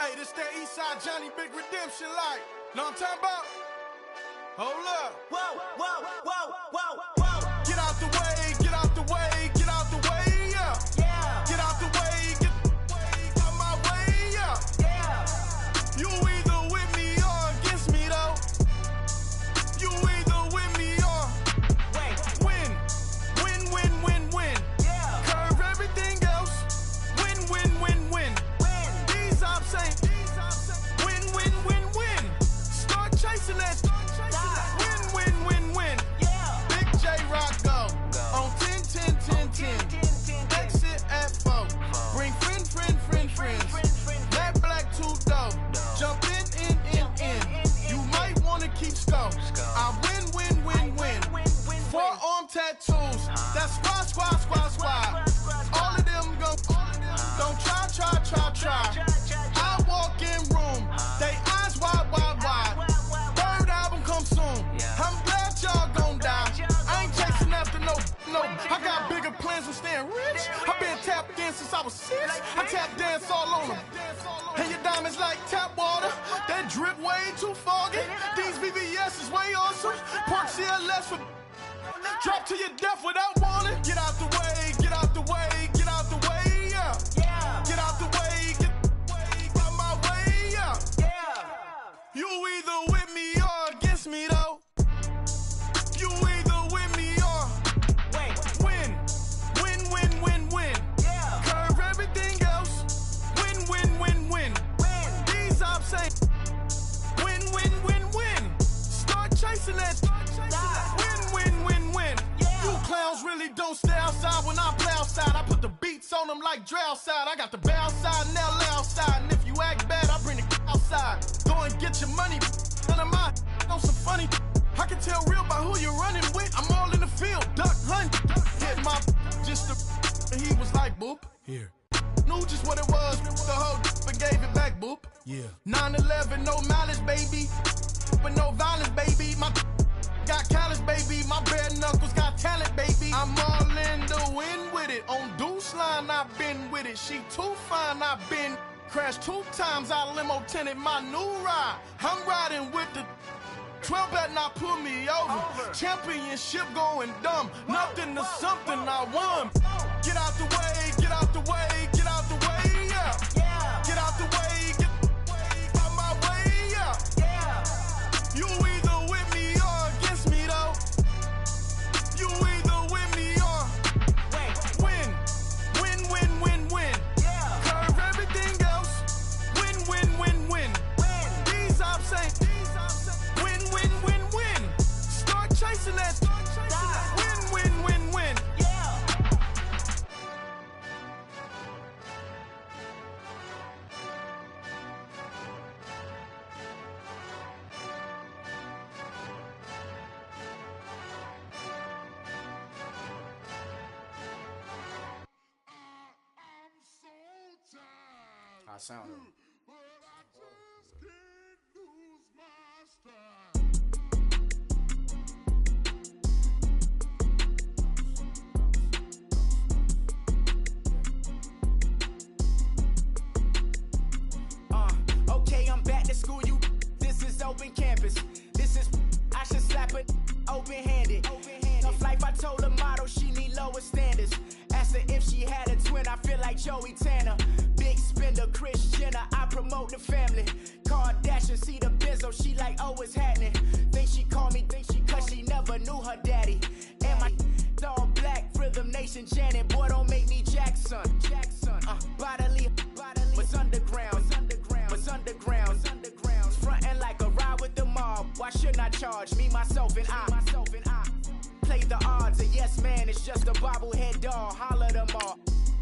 Hey, this that Eastside Johnny Big Redemption like. Know what I'm talking about? Hold up. Whoa, whoa, whoa, whoa, whoa. Get out the way, get out the way, get out the way, yeah. Yeah. Get out the way, get out my way, yeah. Yeah. You either with me or against me though. You either with me or win. Win, win, win, win. Yeah. Curve everything else. Win, win, win, win. Win. These ops ain't. Win, win, win, win. Start chasing that. Win, win, win, win. Yeah. Big J Rock go. On 10, 10, 10, 10. Exit at 4. Bring friends. Black, two dope. Jump in. You might wanna keep scope. I win. Forearm tattoos. That's squad. All of them go. Don't try. I walk in room. They eyes wide. Third album come soon. I'm glad y'all gon' die. I ain't chasing after no. I got bigger plans than staying rich. I been tapped in since I was 6. I tap dance all on them. And your diamonds like tap water. That drip way too foggy. These VVS is way awesome. Pork CLS for drop to your death without warning. Get out the way, get out the way, get out the way, yeah. Yeah. Get out the way, get out my way, yeah. Yeah. You either with me or against me though. You either with me or win. Win. Yeah. Curve everything else. Win. These ops ain't. Win. Start chasing that. Win. Yeah. You clowns really don't stay outside when I play outside. I put the beats on them like Dre outside. I got the bow outside and they'll lay outside. And if you act bad, I bring the outside. Go and get your money. None of my on some funny. I can tell real by who you're running with. I'm all in the field, duck hunt. Hit my just and he was like, boop. Here. Knew just what it was. The whole and gave it back, boop. Yeah. 9/11, no malice, baby. But no violence, baby. My got callous, baby. My bare knuckles got talent, baby. I'm all in the wind with it. On Deuce line, I've been with it. She too fine, I've been crashed 2 times. I limo tinted my new ride. I'm riding with the 12 better not pull me over. Championship going dumb. Nothing to something I won. Get out the way, get out the way, get out the way, yeah. Yeah. Get out the way, get out my way, yeah. Yeah. You either with me or against me though. You either with me or win. Yeah. Curve everything else. Win. These ops ain't. Win. Start chasing that. Win. Yeah. I sound it. Okay, I'm back to school, you. This is open campus. This is, I should slap it open-handed. Tough life, I told the model she need lower standards. Asked her if she had a twin, I feel like Joey Tanner. Big spender, Kris Jenner, I promote the family. Kardashian, see the benzo, she like, oh, it's happening. Think she call me, cause she never knew her daddy. And my all black, Rhythm Nation, Janet, boy, don't make me Jackson. Bodily, what's underground? Frontin' like a ride with the mob. Why shouldn't I charge me, myself, and I? Play the odds, a yes man is just a bobblehead doll. Holler them all.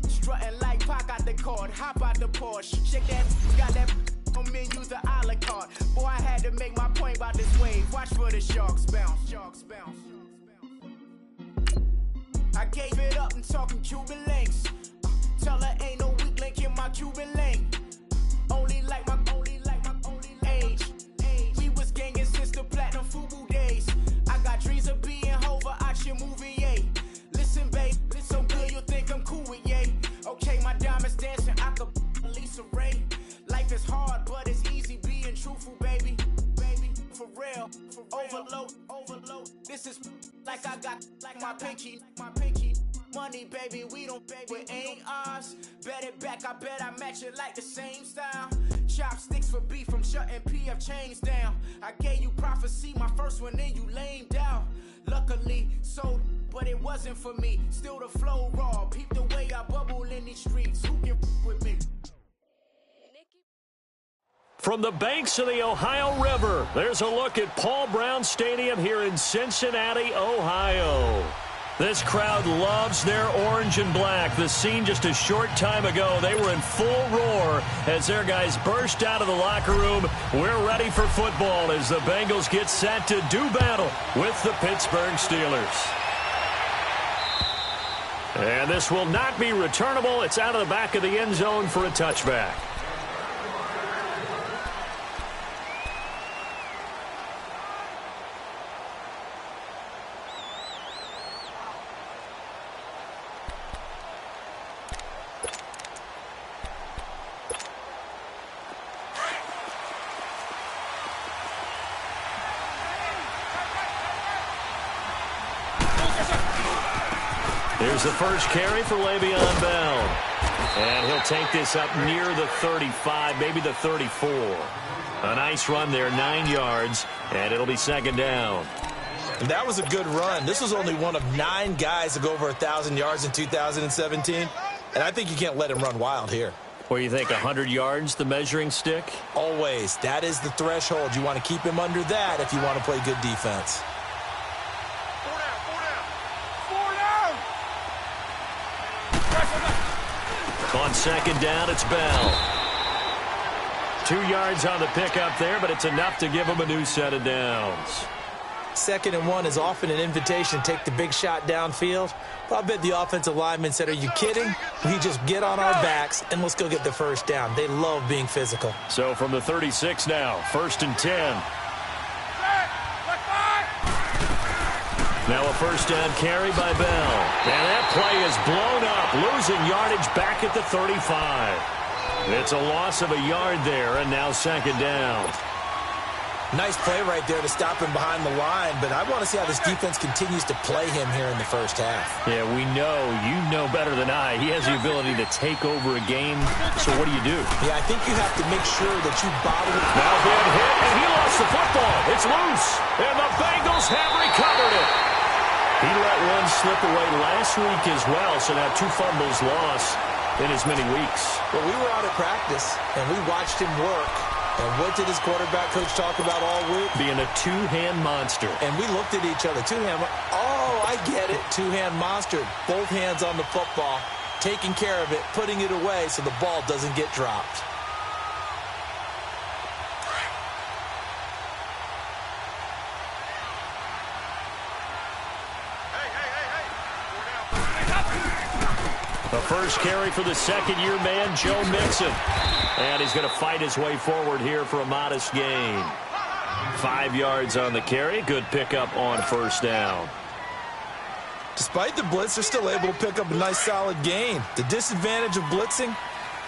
Strutting like Pac out the court, hop out the Porsche. Shake that, got that on menus, the a la carte. Boy, I had to make my point about this wave. Watch for the sharks bounce. I gave it up and talking Cuban links. Tell her ain't no weak link in my Cuban link. Only like my age. We was gangin' since the platinum FUBU days. I got dreams of being Hova out your movie, yay. Listen, babe, so good you think I'm cool with yay. Okay, my diamonds dancing, I could Lisa Ray. Life is hard. pinky. Money, baby, we don't pay, it ain't ours. Bet it back, I bet I match it like the same style. Chopsticks for beef from shutting PF chains down. I gave you prophecy, my first one, then you lamed out. Luckily, sold, but it wasn't for me. Still the flow raw, peep the way I bubble in these streets. Who can with me? From the banks of the Ohio River, there's a look at Paul Brown Stadium here in Cincinnati, Ohio. This crowd loves their orange and black. The scene just a short time ago, they were in full roar as their guys burst out of the locker room. We're ready for football as the Bengals get set to do battle with the Pittsburgh Steelers. And this will not be returnable. It's out of the back of the end zone for a touchback. Here's the first carry for Le'Veon Bell. And he'll take this up near the 35, maybe the 34. A nice run there, 9 yards, and it'll be second down. And that was a good run. This was only one of 9 guys to go over 1,000 yards in 2017. And I think you can't let him run wild here. What do you think, 100 yards, the measuring stick? Always. That is the threshold. You want to keep him under that if you want to play good defense. On second down, it's Bell. 2 yards on the pickup there, but it's enough to give him a new set of downs. 2nd and 1 is often an invitation to take the big shot downfield. But I bet the offensive lineman said, are you kidding? We just get on our backs and let's go get the first down. They love being physical. So from the 36 now, 1st and 10. Now a first down carry by Bell. And that play is blown up, losing yardage back at the 35. It's a loss of a yard there, and now second down. Nice play right there to stop him behind the line, but I want to see how this defense continues to play him here in the first half. Yeah, we know. You know better than I. He has the ability to take over a game, so what do? Yeah, I think you have to make sure that you bottle it. Now being hit, and he lost the football. It's loose, and the Bengals have recovered it. He let one slip away last week as well, so now 2 fumbles lost in as many weeks. Well, we were out at practice, and we watched him work. And what did his quarterback coach talk about all week? Being a two-hand monster. And we looked at each other. Two-hand. Oh, I get it. Two-hand monster. Both hands on the football, taking care of it, putting it away so the ball doesn't get dropped. The first carry for the second-year man, Joe Mixon. And he's going to fight his way forward here for a modest gain. 5 yards on the carry. Good pickup on first down. Despite the blitz, they're still able to pick up a nice, solid gain. The disadvantage of blitzing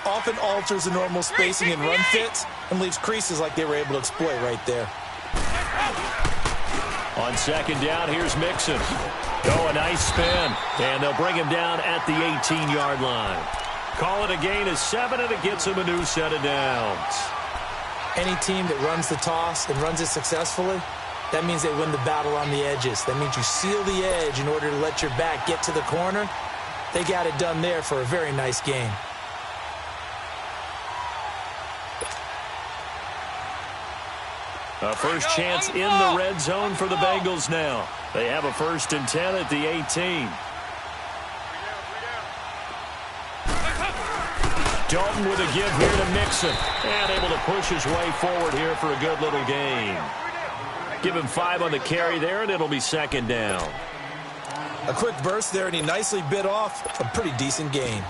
often alters the normal spacing and run fits and leaves creases like they were able to exploit right there. On second down, here's Mixon. Oh, a nice spin. And they'll bring him down at the 18-yard line. Call it a gain of 7, and it gets him a new set of downs. Any team that runs the toss and runs it successfully, that means they win the battle on the edges. That means you seal the edge in order to let your back get to the corner. They got it done there for a very nice gain. A first chance in the red zone for the Bengals now. They have a 1st and 10 at the 18. Dalton with a give here to Mixon. And able to push his way forward here for a good little gain. Give him 5 on the carry there, and it'll be second down. A quick burst there, and he nicely bit off a pretty decent gain.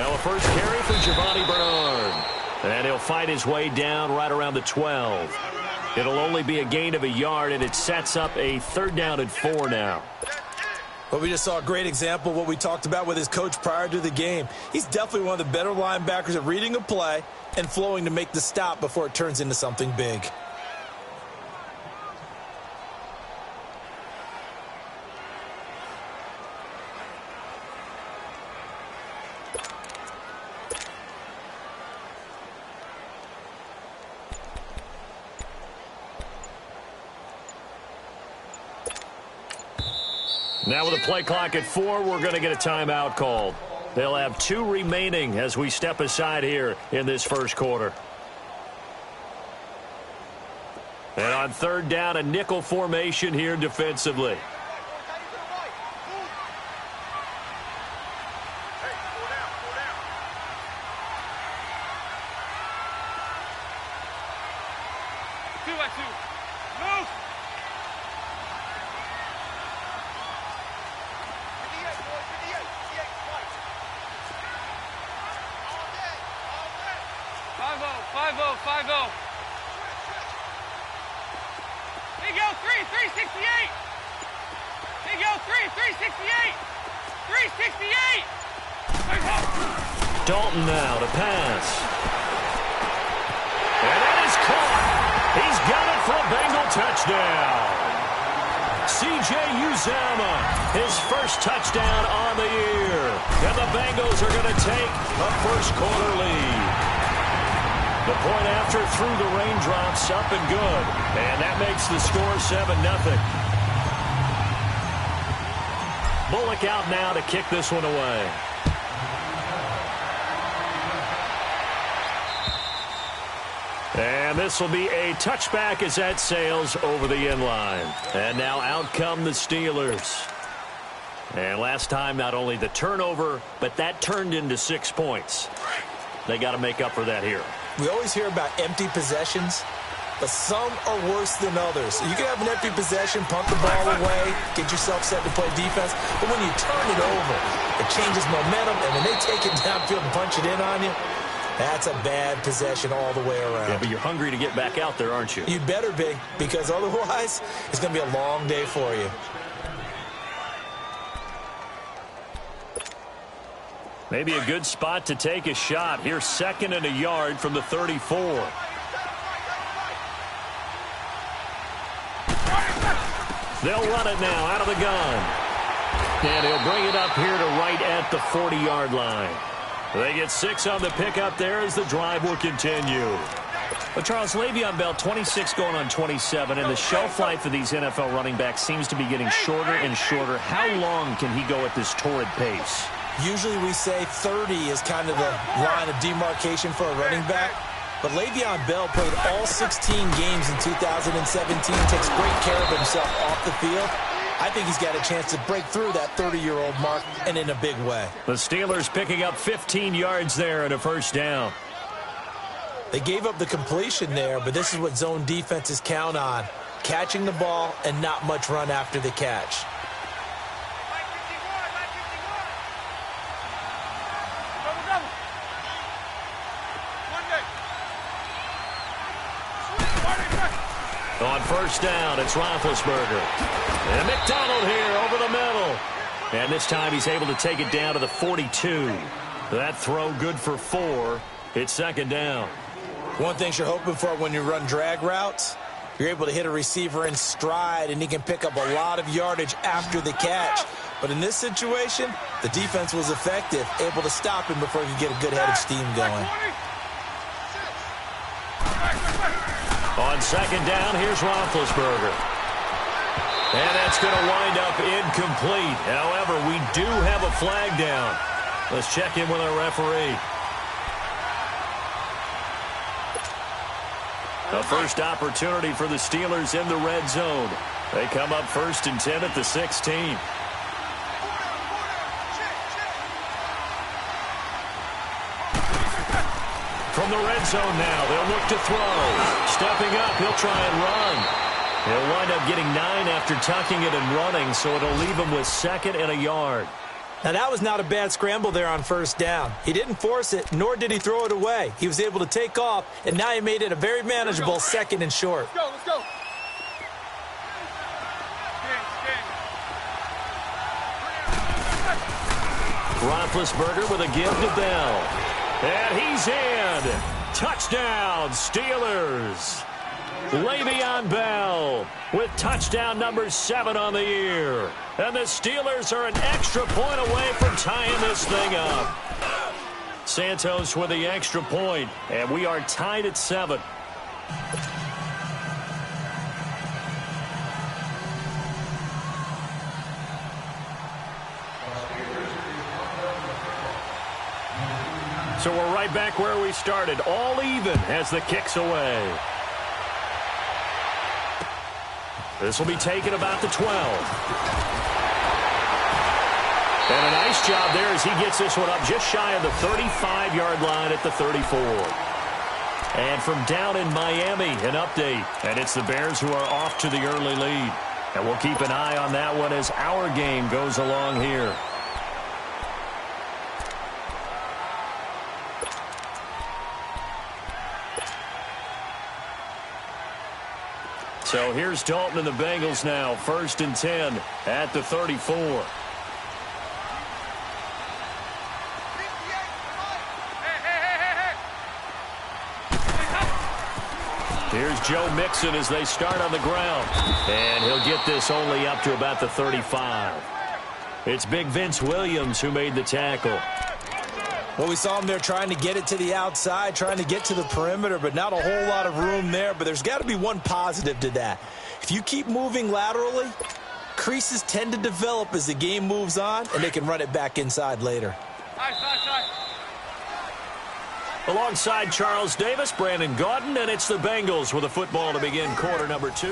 Now a first carry for Giovanni Bernard. And he'll fight his way down right around the 12. It'll only be a gain of a yard, and it sets up a 3rd down and 4 now. Well, we just saw a great example of what we talked about with his coach prior to the game. He's definitely one of the better linebackers at reading a play and flowing to make the stop before it turns into something big. Now with a play clock at 4, we're going to get a timeout called. They'll have 2 remaining as we step aside here in this first quarter. And on 3rd down, a nickel formation here defensively. Dalton now to pass. And it is caught. He's got it for a Bengal touchdown. C.J. Uzomah, his first touchdown on the year. And the Bengals are going to take a first quarter lead. The point after through the raindrops, up and good. And that makes the score 7-0. Bullock out now to kick this one away. And this will be a touchback as that sails over the end line. And now out come the Steelers. And last time, not only the turnover, but that turned into 6 points. They got to make up for that here. We always hear about empty possessions, but some are worse than others. You can have an empty possession, punt the ball away, get yourself set to play defense, but when you turn it over, it changes momentum, and when they take it downfield and punch it in on you, that's a bad possession all the way around. Yeah, but you're hungry to get back out there, aren't you? You'd better be, because otherwise, it's going to be a long day for you. Maybe a good spot to take a shot. Here's 2nd and a yard from the 34. They'll run it now out of the gun. And he'll bring it up here to right at the 40-yard line. They get 6 on the pickup there as the drive will continue. But Charles, Le'Veon Bell, 26 going on 27, and the shelf life of these NFL running backs seems to be getting shorter and shorter. How long can he go at this torrid pace? Usually we say 30 is kind of the line of demarcation for a running back. But Le'Veon Bell played all 16 games in 2017, takes great care of himself off the field. I think he's got a chance to break through that 30-year-old mark, and in a big way. The Steelers picking up 15 yards there and a first down. They gave up the completion there, but this is what zone defenses count on. Catching the ball and not much run after the catch. On first down, it's Roethlisberger. And McDonald here over the middle. And this time he's able to take it down to the 42. That throw good for 4. It's 2nd down. One thing you're hoping for when you run drag routes, you're able to hit a receiver in stride, and he can pick up a lot of yardage after the catch. But in this situation, the defense was effective, able to stop him before he could get a good head of steam going. On 2nd down, here's Roethlisberger. And that's going to wind up incomplete. However, we do have a flag down. Let's check in with our referee. A first opportunity for the Steelers in the red zone. They come up 1st and 10 at the 16. From the red zone now, they'll look to throw. Stepping up, he'll try and run. He'll wind up getting 9 after tucking it and running, so it'll leave him with 2nd and a yard. Now, that was not a bad scramble there on first down. He didn't force it, nor did he throw it away. He was able to take off, and now he made it a very manageable 2nd and short. Let's go. Roethlisberger with a give to Bell. And he's in. Touchdown, Steelers. Le'Veon Bell with touchdown number 7 on the year. And the Steelers are an extra point away from tying this thing up. Santos with the extra point, and we are tied at 7. So we're right back where we started, all even as the kick's away. This will be taken about the 12. And a nice job there as he gets this one up just shy of the 35-yard line at the 34. And from down in Miami, an update. And it's the Bears who are off to the early lead. And we'll keep an eye on that one as our game goes along here. So here's Dalton and the Bengals now, 1st and 10 at the 34. Here's Joe Mixon as they start on the ground. And he'll get this only up to about the 35. It's big Vince Williams who made the tackle. Well, we saw him there trying to get it to the outside, trying to get to the perimeter, but not a whole lot of room there. But there's got to be one positive to that. If you keep moving laterally, creases tend to develop as the game moves on, and they can run it back inside later. Alongside Charles Davis, Brandon Gaudin, and it's the Bengals with a football to begin quarter number 2.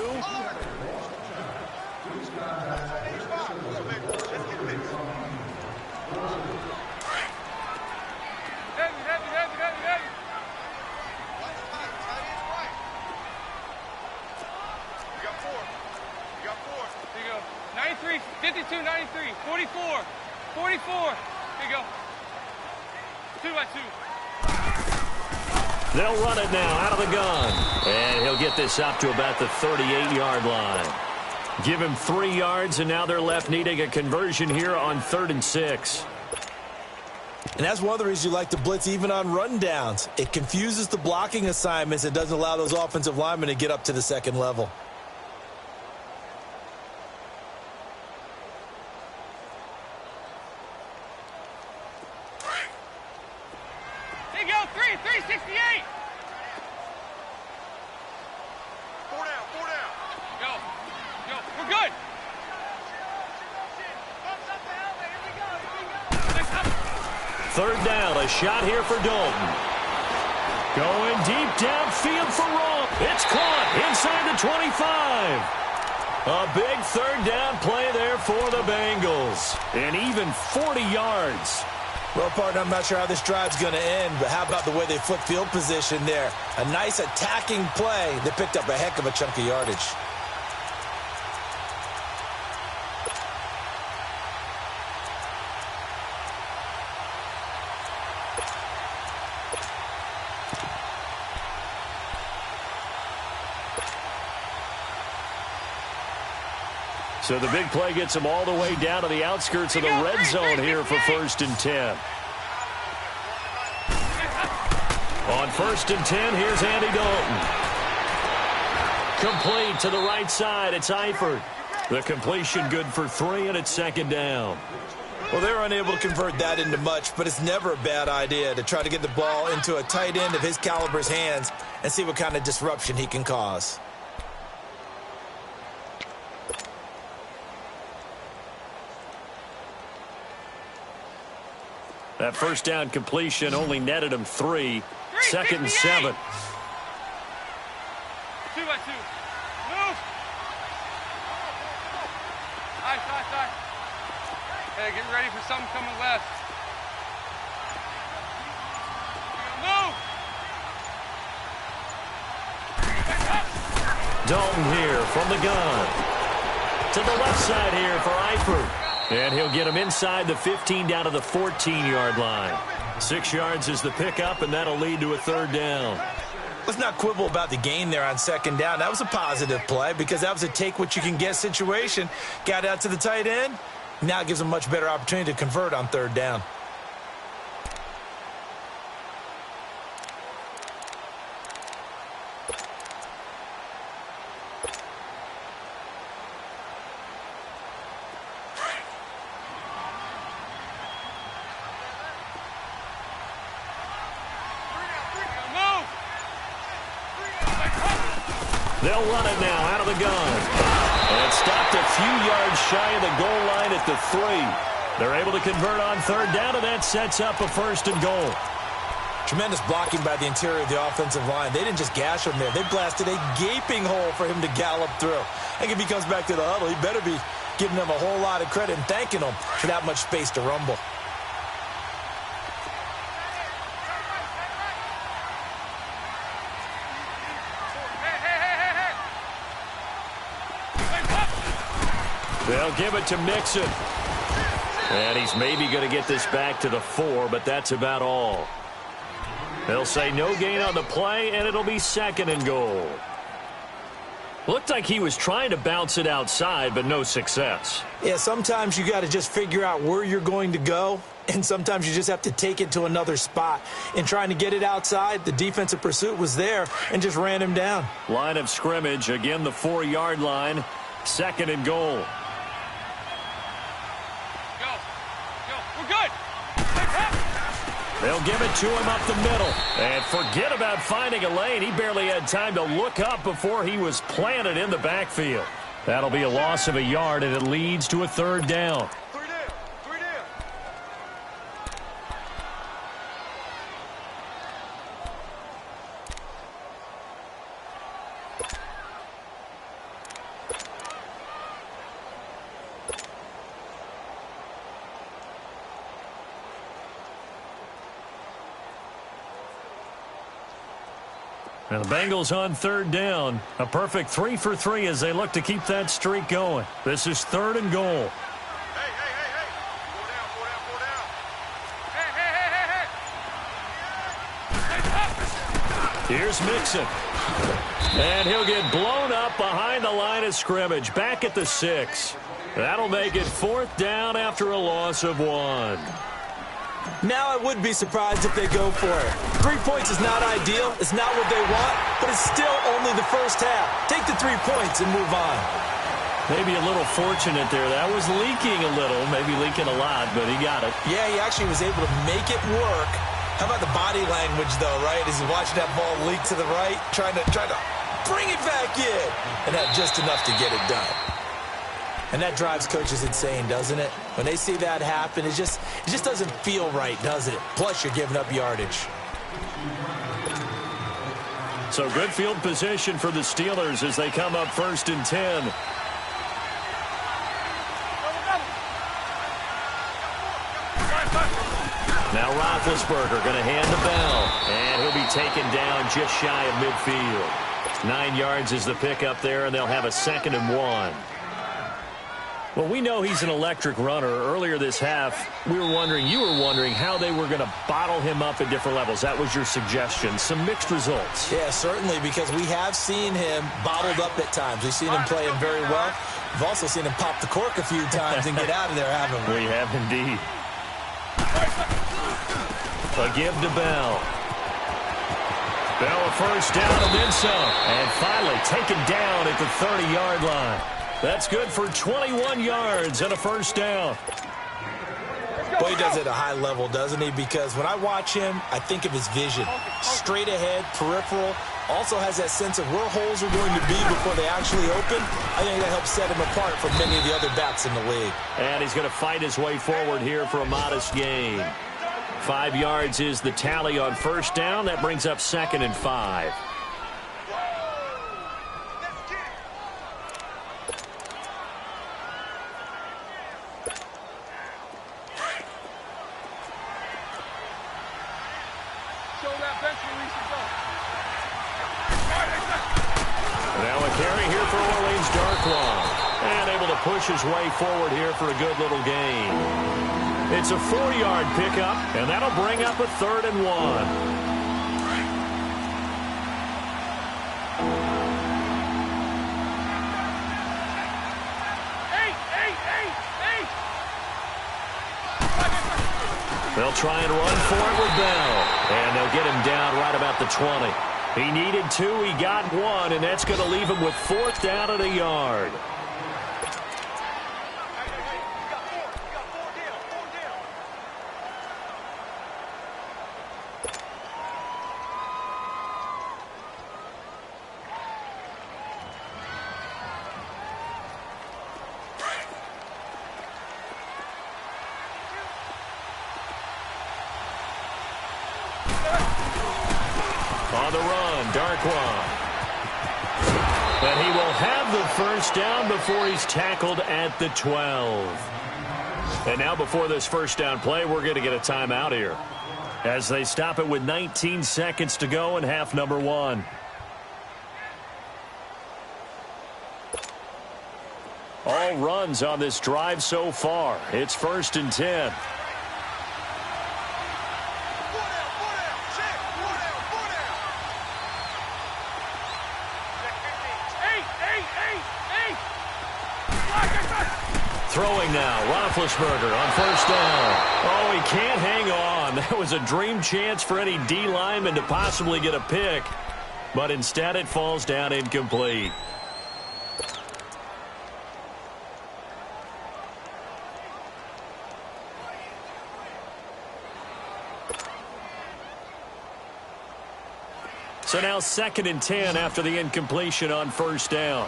They'll run it now out of the gun. And he'll get this up to about the 38-yard line. Give him 3 yards, and now they're left needing a conversion here on 3rd and 6. And that's one of the reasons you like to blitz even on rundowns. It confuses the blocking assignments and doesn't allow those offensive linemen to get up to the 2nd level. There you go, 368. 4 down. Go. We're good. Third down, a shot here for Dalton. Going deep downfield for Rowe. It's caught inside the 25. A big 3rd down play there for the Bengals. And even 40 yards. Well, partner, I'm not sure how this drive's going to end, but how about the way they flip field position there? A nice attacking play that picked up a heck of a chunk of yardage. So the big play gets them all the way down to the outskirts of the red zone here for 1st and 10. On 1st and 10, here's Andy Dalton. Complete to the right side. It's Eifert. The completion good for 3, and it's 2nd down. Well, they're unable to convert that into much, but it's never a bad idea to try to get the ball into a tight end of his caliber's hands and see what kind of disruption he can cause. That 1st down completion only netted him 3. 2nd and 7. 2 by 2. Move. Side. Hey, get ready for something coming left. Move. Dalton here from the gun. To the left side here for Eifert. And he'll get him inside the 15 down to the 14-yard line. 6 yards is the pickup, and that'll lead to a third down. Let's not quibble about the gain there on second down. That was a positive play because that was a take-what-you-can-get situation. Got out to the tight end. Now it gives him a much better opportunity to convert on third down. They'll run it now out of the gun. And stopped a few yards shy of the goal line at the 3. They're able to convert on third down, and that sets up a first and goal. Tremendous blocking by the interior of the offensive line. They didn't just gash him there. They blasted a gaping hole for him to gallop through. I think if he comes back to the huddle, he better be giving them a whole lot of credit and thanking them for that much space to rumble. They'll give it to Mixon. And he's maybe going to get this back to the 4, but that's about all. They'll say no gain on the play, and it'll be second and goal. Looked like he was trying to bounce it outside, but no success. Yeah, sometimes you got to just figure out where you're going to go, and sometimes you just have to take it to another spot. In trying to get it outside, the defensive pursuit was there and just ran him down. Line of scrimmage, again the 4-yard line, second and goal. They'll give it to him up the middle. And forget about finding a lane. He barely had time to look up before he was planted in the backfield. That'll be a loss of a yard, and it leads to a third down. And the Bengals on third down. A perfect 3 for 3 as they look to keep that streak going. This is third and goal. Hey. Go down. Here's Mixon. And he'll get blown up behind the line of scrimmage. Back at the 6. That'll make it fourth down after a loss of 1. Now I would be surprised if they go for it. 3 points is not ideal. It's not what they want, but it's still only the first half. Take the 3 points and move on. Maybe a little fortunate there. That was leaking a little, maybe leaking a lot, but he got it. Yeah, he actually was able to make it work. How about the body language, though, right? As he watched that ball leak to the right, trying to bring it back in, and had just enough to get it done. And that drives coaches insane, doesn't it? When they see that happen, it just doesn't feel right, does it? Plus, you're giving up yardage. So good field position for the Steelers as they come up first and 10. Now Roethlisberger going to hand the ball. And he'll be taken down just shy of midfield. 9 yards is the pickup there, and they'll have a second and 1. Well, we know he's an electric runner. Earlier this half, you were wondering how they were going to bottle him up at different levels. That was your suggestion. Some mixed results. Yeah, certainly, because we have seen him bottled up at times. We've seen him playing very well. We've also seen him pop the cork a few times and get out of there, haven't we? We have indeed. A give to Bell. Bell a first down and then some. And finally taken down at the 30-yard line. That's good for 21 yards and a first down. Boy, he does it at a high level, doesn't he? Because when I watch him, I think of his vision. Straight ahead, peripheral. Also has that sense of where holes are going to be before they actually open. I think that helps set him apart from many of the other backs in the league. And he's going to fight his way forward here for a modest gain. 5 yards is the tally on first down. That brings up second and 5. Now a carry here for Orleans Darkwa. And able to push his way forward here for a good little gain. It's a 4-yard pickup, and that'll bring up a 3rd and 1. They'll try and run for it with Bell. And they'll get him down right about the 20. He needed 2, he got 1, and that's going to leave him with 4th down and a yard. On the run, Darkwa. And he will have the 1st down before he's tackled at the 12. And now before this 1st down play, we're going to get a timeout here as they stop it with 19 seconds to go in half number 1. All runs on this drive so far. It's 1st and 10. Throwing now, Roethlisberger on 1st down. Oh, he can't hang on. That was a dream chance for any D lineman to possibly get a pick, but instead it falls down incomplete. So now 2nd and 10 after the incompletion on 1st down.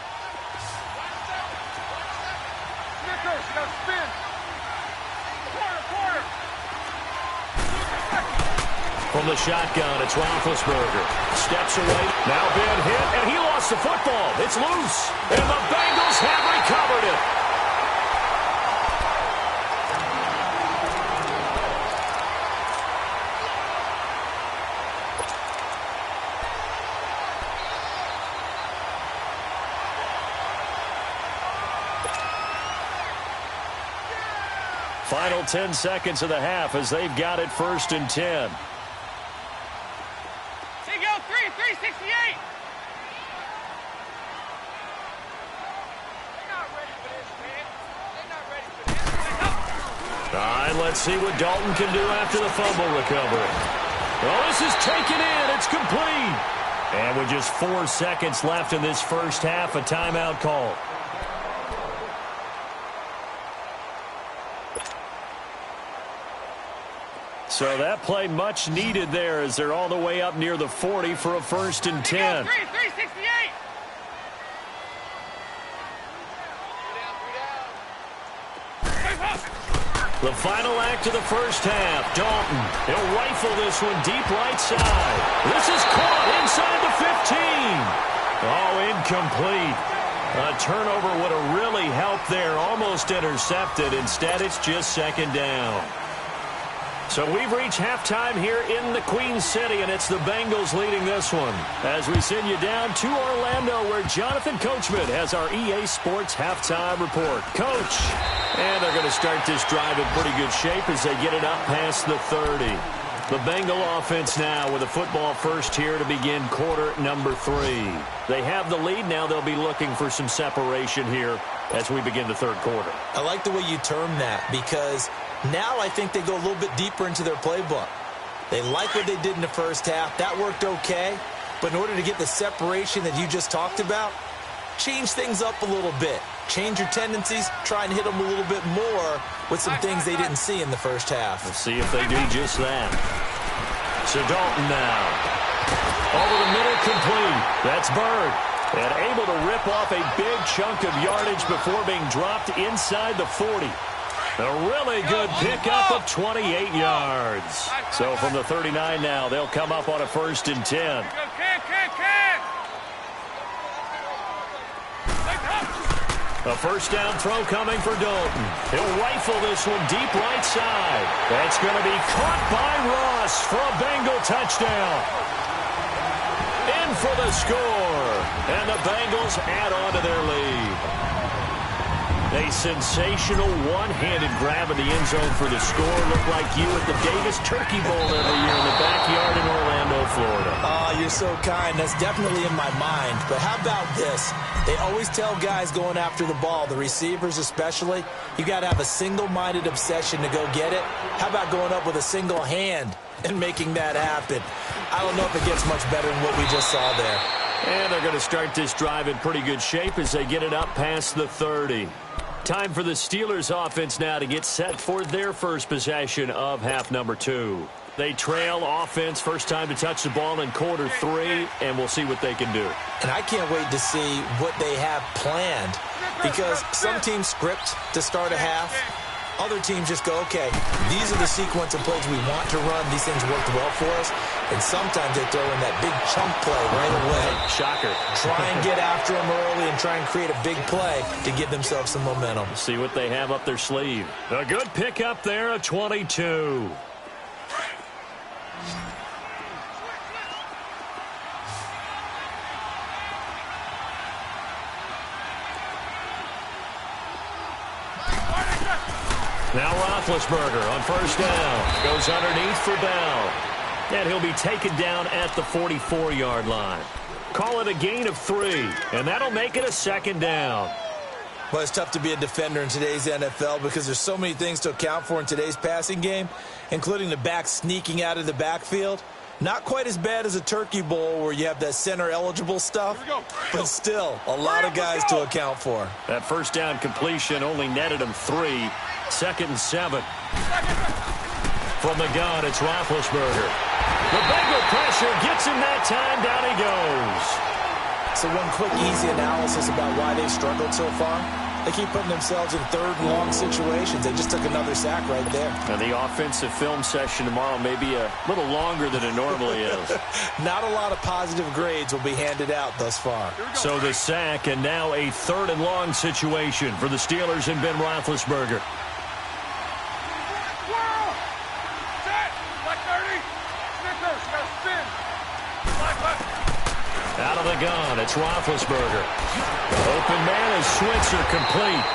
From the shotgun, it's Roethlisberger. Steps away, now been hit, and he lost the football. It's loose, and the Bengals have recovered it. Final 10 seconds of the half as they've got it 1st and 10. Let's see what Dalton can do after the fumble recovery. Well, this is taken in. It's complete. And with just 4 seconds left in this 1st half, a timeout call. So that play much needed there as they're all the way up near the 40 for a 1st and 10. 368. The final act of the 1st half. Dalton, he'll rifle this one deep right side. This is caught inside the 15. Oh, incomplete. A turnover would have really helped there. Almost intercepted. Instead, it's just 2nd down. So we've reached halftime here in the Queen City, and it's the Bengals leading this one. As we send you down to Orlando, where Jonathan Coachman has our EA Sports halftime report. Coach, and they're going to start this drive in pretty good shape as they get it up past the 30. The Bengal offense now with a football first here to begin quarter number 3. They have the lead. Now they'll be looking for some separation here as we begin the 3rd quarter. I like the way you term that because now I think they go a little bit deeper into their playbook. They like what they did in the 1st half. That worked okay. But in order to get the separation that you just talked about, change things up a little bit. Change your tendencies. Try and hit them a little bit more with some things they didn't see in the 1st half. Let's see if they do just that. So Dalton now. Over the middle, complete. That's Bird. And able to rip off a big chunk of yardage before being dropped inside the 40. A really good pickup of 28 yards. So from the 39 now, they'll come up on a 1st and 10. A 1st down throw coming for Dalton. He'll rifle this one deep right side. That's going to be caught by Ross for a Bengal touchdown. In for the score. And the Bengals add on to their lead. A sensational one-handed grab in the end zone for the score. Looked like you at the Davis Turkey Bowl every year in the backyard in Orlando, Florida. Oh, you're so kind. That's definitely in my mind. But how about this? They always tell guys going after the ball, the receivers especially, you got to have a single-minded obsession to go get it. How about going up with a single hand and making that happen? I don't know if it gets much better than what we just saw there. And they're going to start this drive in pretty good shape as they get it up past the 30. Time for the Steelers offense now to get set for their first possession of half number 2. They trail offense, first time to touch the ball in quarter 3, and we'll see what they can do. And I can't wait to see what they have planned, because some teams script to start a half. Other teams just go, okay, these are the sequence of plays we want to run. These things worked well for us. And sometimes they throw in that big chunk play right away. Shocker. Try and get after them early and try and create a big play to give themselves some momentum. See what they have up their sleeve. A good pickup there, a 22. Now Roethlisberger on first down. Goes underneath for Bell. And he'll be taken down at the 44-yard line. Call it a gain of 3, and that'll make it a second down. Well, it's tough to be a defender in today's NFL because there's so many things to account for in today's passing game, including the back sneaking out of the backfield. Not quite as bad as a Turkey Bowl where you have that center-eligible stuff, but still a lot of guys to account for. That first down completion only netted him 3. Second and 7. From the gun, it's Roethlisberger. The Bengal pressure gets him that time. Down he goes. So one quick, easy analysis about why they've struggled so far. They keep putting themselves in third and long situations. They just took another sack right there. And the offensive film session tomorrow may be a little longer than it normally is. Not a lot of positive grades will be handed out thus far. So the sack, and now a third and long situation for the Steelers and Ben Roethlisberger. Out of the gun, it's Roethlisberger. Open man is Switzer, complete.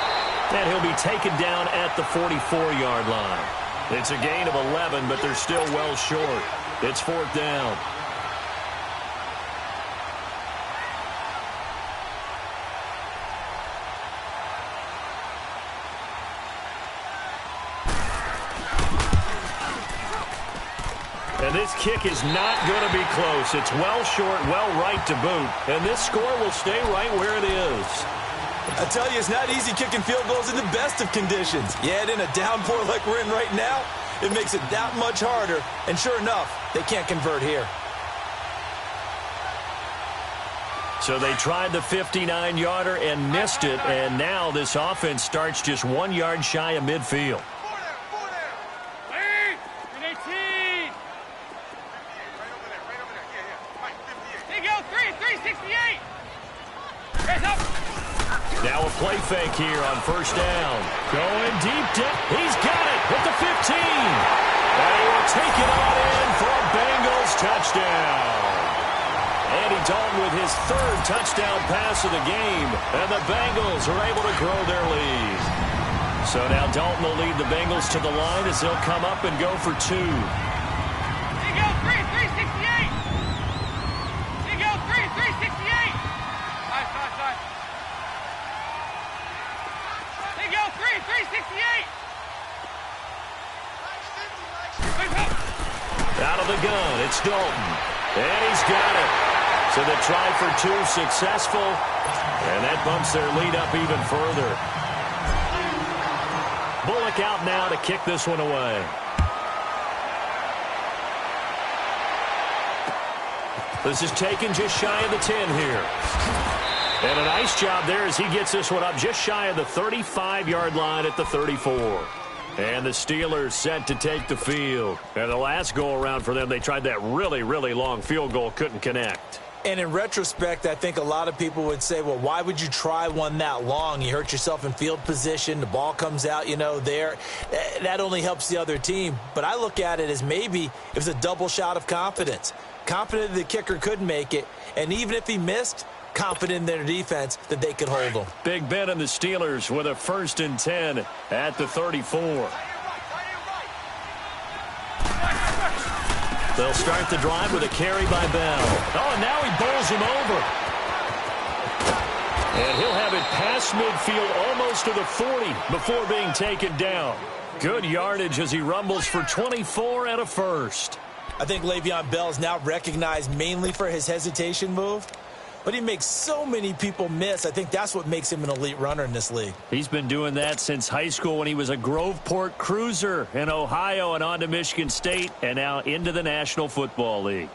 And he'll be taken down at the 44-yard line. It's a gain of 11, but they're still well short. It's fourth down. And this kick is not going to be close. It's well short, well right to boot. And this score will stay right where it is. I tell you, it's not easy kicking field goals in the best of conditions. You add in a downpour like we're in right now, it makes it that much harder. And sure enough, they can't convert here. So they tried the 59-yarder and missed it. And now this offense starts just 1 yard shy of midfield. Now a play fake here on first down. Going deep. He's got it at the 15. And he will take it on in for a Bengals touchdown. Andy Dalton with his third touchdown pass of the game. And the Bengals are able to grow their lead. So now Dalton will lead the Bengals to the line as they'll come up and go for 2. Out of the gun, it's Dalton. And he's got it. So the try for 2 successful. And that bumps their lead up even further. Bullock out now to kick this one away. This is taken just shy of the 10 here. And a nice job there as he gets this one up just shy of the 35-yard line at the 34. And the Steelers set to take the field. And the last go-around for them, they tried that really, really long field goal, couldn't connect. And in retrospect, I think a lot of people would say, well, why would you try one that long? You hurt yourself in field position. The ball comes out, there. That only helps the other team. But I look at it as maybe it was a double shot of confidence. Confident the kicker could make it. And even if he missed, confident in their defense that they could hold them. Big Ben and the Steelers with a 1st and 10 at the 34. They'll start the drive with a carry by Bell. Oh, and now he bowls him over. And he'll have it past midfield almost to the 40 before being taken down. Good yardage as he rumbles for 24 and a first. I think Le'Veon Bell's now recognized mainly for his hesitation move, but he makes so many people miss. I think that's what makes him an elite runner in this league. He's been doing that since high school when he was a Groveport Cruiser in Ohio and on to Michigan State and now into the National Football League.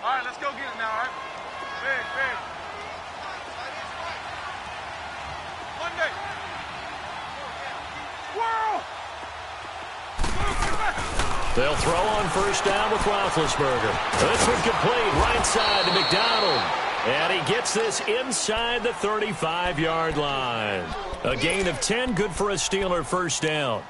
All right, let's go get it now, all right? Big, big. Monday. Whirl! They'll throw on 1st down with Roethlisberger. This one complete right side to McDonald. And he gets this inside the 35-yard line. A gain of 10, good for a Steeler 1st down.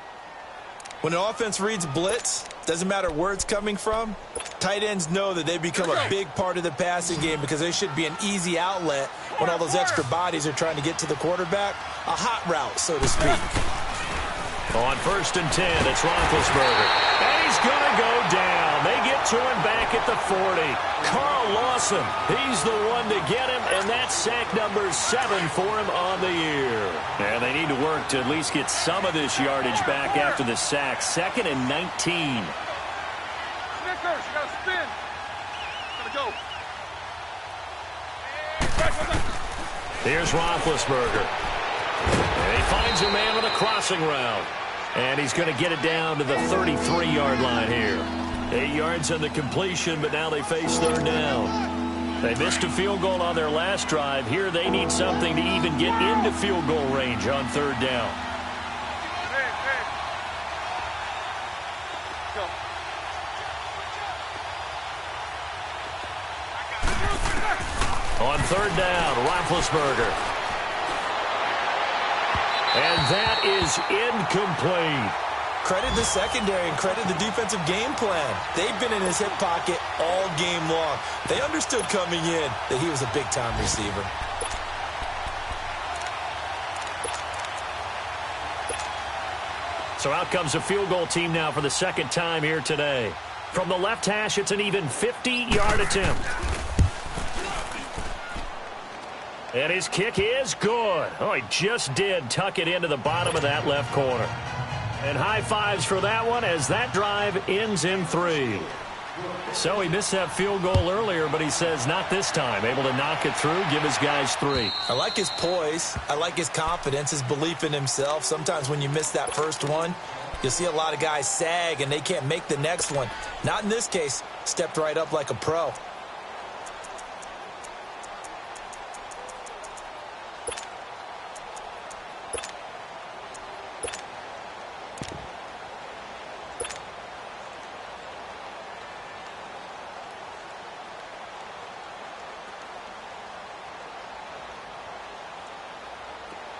When an offense reads blitz, doesn't matter where it's coming from, tight ends know that they become a big part of the passing game because they should be an easy outlet when all those extra bodies are trying to get to the quarterback. A hot route, so to speak. On 1st and 10, it's Roethlisberger. And he's going to go down. They get to him back at the 40. Carl Lawson, he's the one to get him, and that's sack number 7 for him on the year. And they need to work to at least get some of this yardage back after the sack. 2nd and 19. Snickers, you got to spin. Gotta go. Here's Roethlisberger. And he finds a man with a crossing route. And he's going to get it down to the 33-yard line here. 8 yards on the completion, but now they face 3rd down. They missed a field goal on their last drive. Here they need something to even get into field goal range on 3rd down. On 3rd down, Roethlisberger. And that is incomplete. Credit the secondary and credit the defensive game plan. They've been in his hip pocket all game long. They understood coming in that he was a big-time receiver. So out comes a field goal team now for the 2nd time here today. From the left hash, it's an even 50-yard attempt. And his kick is good. Oh, he just did tuck it into the bottom of that left corner. And high fives for that one as that drive ends in 3. So he missed that field goal earlier, but he says not this time. Able to knock it through, give his guys 3. I like his poise. I like his confidence, his belief in himself. Sometimes when you miss that first one, you'll see a lot of guys sag and they can't make the next one. Not in this case. Stepped right up like a pro.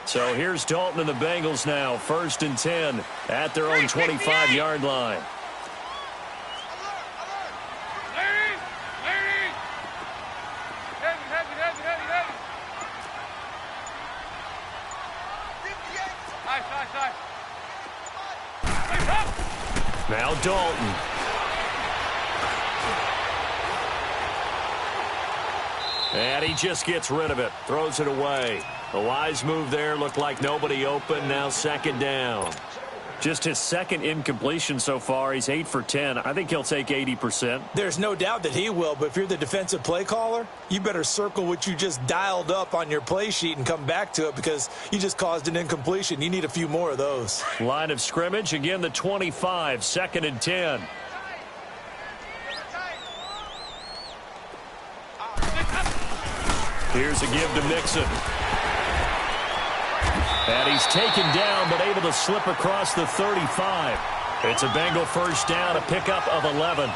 So here's Dalton and the Bengals now. 1st and 10 at their own 25-yard line. Now Dalton. And he just gets rid of it. Throws it away. A wise move there. Looked like nobody open. Now 2nd down. Just his 2nd incompletion so far. He's 8 for 10. I think he'll take 80%. There's no doubt that he will, but if you're the defensive play caller, you better circle what you just dialed up on your play sheet and come back to it because you just caused an incompletion. You need a few more of those. Line of scrimmage. Again, the 25. 2nd and 10. Here's a give to Mixon. And he's taken down, but able to slip across the 35. It's a Bengal 1st down, a pickup of 11.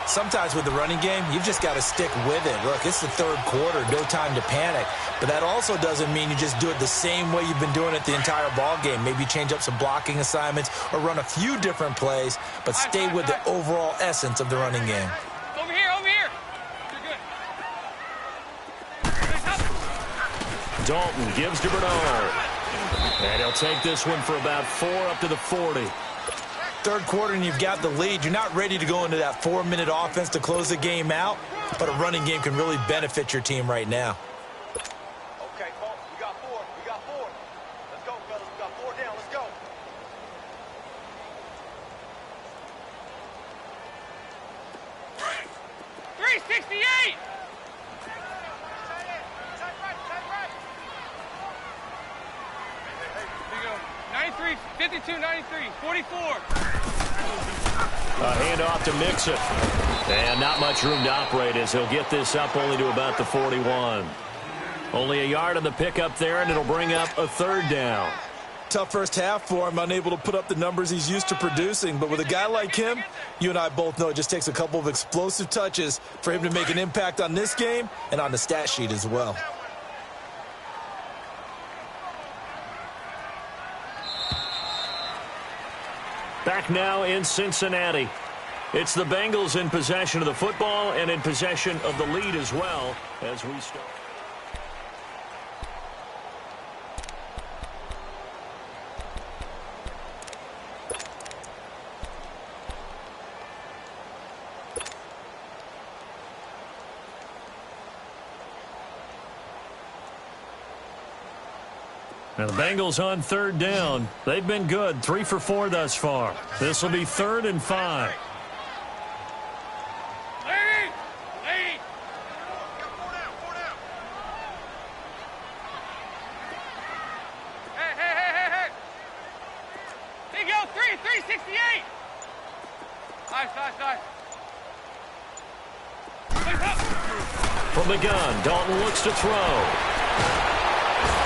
Sometimes with the running game, you've just got to stick with it. Look, it's the third quarter, no time to panic. But that also doesn't mean you just do it the same way you've been doing it the entire ball game. Maybe change up some blocking assignments or run a few different plays, but stay with the overall essence of the running game. Over here, over here. You're good. Dalton gives to Bernard. And he'll take this one for about 4 up to the 40. Third quarter and you've got the lead. You're not ready to go into that 4-minute offense to close the game out, but a running game can really benefit your team right now. Okay, folks, we got 4. We got 4. Let's go, fellas. We got 4 down. Let's go. $368. 93, 52, 93, 44. A handoff to Mixon. And not much room to operate as he'll get this up only to about the 41. Only a yard on the pickup there, and it'll bring up a 3rd down. Tough first half for him, unable to put up the numbers he's used to producing. But with a guy like him, you and I both know it just takes a couple of explosive touches for him to make an impact on this game and on the stat sheet as well. Back now in Cincinnati. It's the Bengals in possession of the football and in possession of the lead as well as we start. Now the Bengals on 3rd down. They've been good, 3 for 4 thus far. This will be 3rd and 5. Lead! Hey! Here you go, 368. Nice. From the gun, Dalton looks to throw.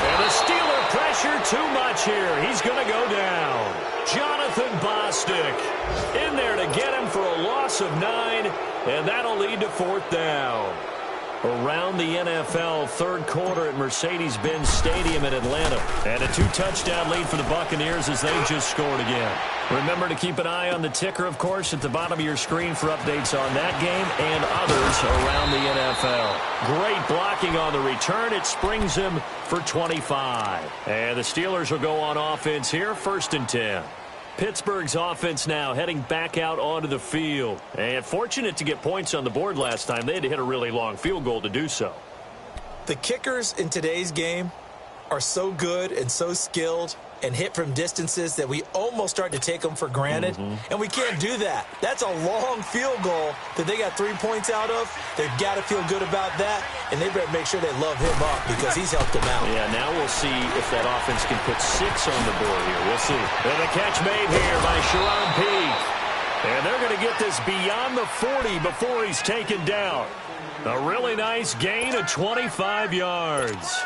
And the Steeler pressure too much here. He's going to go down. Jonathan Bostic in there to get him for a loss of 9, and that'll lead to 4th down. Around the NFL, 3rd quarter at Mercedes-Benz Stadium in Atlanta. And a 2-touchdown lead for the Buccaneers as they just scored again. Remember to keep an eye on the ticker, of course, at the bottom of your screen for updates on that game and others around the NFL. Great blocking on the return. It springs him for 25. And the Steelers will go on offense here, 1st and 10. Pittsburgh's offense now heading back out onto the field. And fortunate to get points on the board last time. They had to hit a really long field goal to do so. The kickers in today's game are so good and so skilled and hit from distances that we almost start to take them for granted. And we can't do that. That's a long field goal that they got 3 points out of. They've got to feel good about that, and they better make sure they love him up because he's helped them out. Yeah, now we'll see if that offense can put 6 on the board here. We'll see. And the catch made here by Sharon Peake. And they're going to get this beyond the 40 before he's taken down. A really nice gain of 25 yards.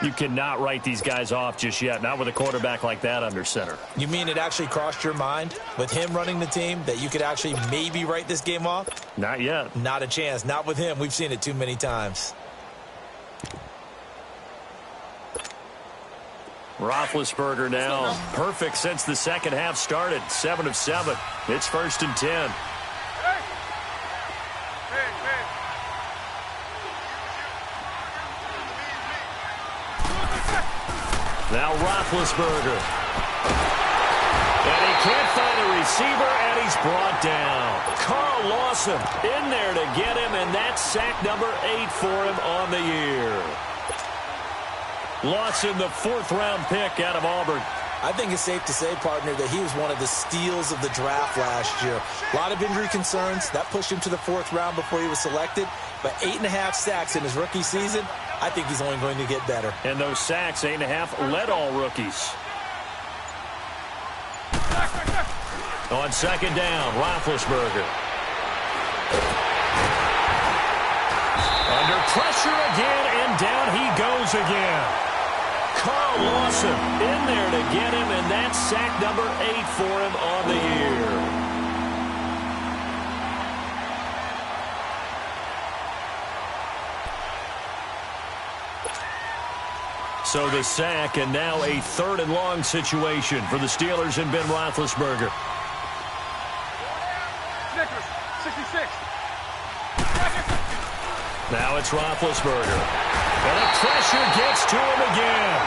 You cannot write these guys off just yet, not with a quarterback like that under center. You mean it actually crossed your mind with him running the team that you could actually maybe write this game off? Not yet. Not a chance. Not with him. We've seen it too many times. Roethlisberger now perfect since the second half started. 7 of 7. It's 1st and 10. Now Roethlisberger. And he can't find a receiver, and he's brought down. Carl Lawson in there to get him, and that's sack number 8 for him on the year. Lawson, the 4th-round pick out of Auburn. I think it's safe to say, partner, that he was one of the steals of the draft last year. A lot of injury concerns. That pushed him to the 4th round before he was selected. But 8.5 sacks in his rookie season, I think he's only going to get better. And those sacks, 8.5, led all rookies. On 2nd down, Roethlisberger. Under pressure again, and down he goes again. Carl Lawson in there to get him, and that's sack number 8 for him on the year. So the sack, and now a 3rd and long situation for the Steelers and Ben Roethlisberger. 66. Now it's Roethlisberger. And the pressure gets to him again.